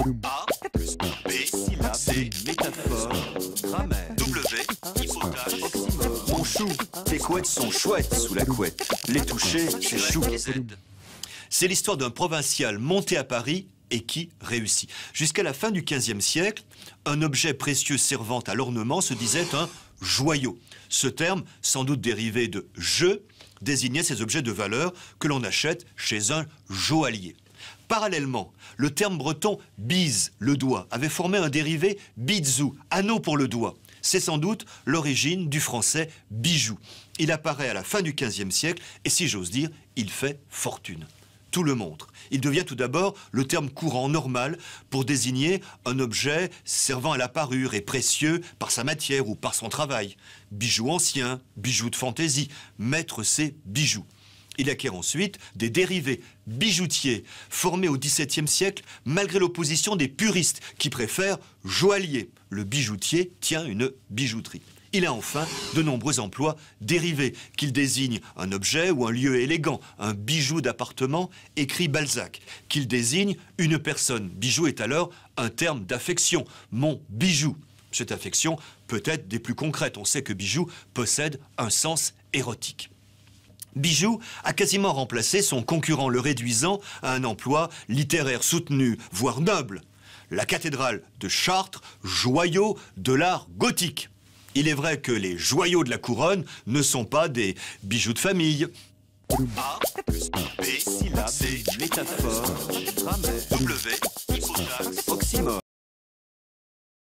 A plus B, syllabe, C, métaphore, grammaire, W, hypothèse, oxymore. Mon chou, tes couettes sont chouettes sous la couette. Les toucher, c'est chou. C'est l'histoire d'un provincial monté à Paris et qui réussit. Jusqu'à la fin du XVe siècle, un objet précieux servant à l'ornement se disait un joyau. Ce terme, sans doute dérivé de « je », désignait ces objets de valeur que l'on achète chez un joaillier. Parallèlement, le terme breton « bise », le doigt, avait formé un dérivé « bizou », anneau pour le doigt. C'est sans doute l'origine du français « bijou ». Il apparaît à la fin du XVe siècle et, si j'ose dire, il fait fortune. Tout le montre. Il devient tout d'abord le terme courant normal pour désigner un objet servant à la parure et précieux par sa matière ou par son travail. Bijou ancien, bijou de fantaisie, mettre ses bijoux. Il acquiert ensuite des dérivés bijoutiers formés au XVIIe siècle malgré l'opposition des puristes qui préfèrent joaillier. Le bijoutier tient une bijouterie. Il a enfin de nombreux emplois dérivés, qu'il désigne un objet ou un lieu élégant, un bijou d'appartement, écrit Balzac, qu'il désigne une personne. Bijou est alors un terme d'affection, mon bijou. Cette affection peut être des plus concrètes. On sait que bijou possède un sens érotique. Bijou a quasiment remplacé son concurrent le réduisant à un emploi littéraire soutenu, voire noble. La cathédrale de Chartres, joyau de l'art gothique. Il est vrai que les joyaux de la couronne ne sont pas des bijoux de famille. A plus B, syllabe, C, métaphore, grammaire, W, hypothèse, oxymore.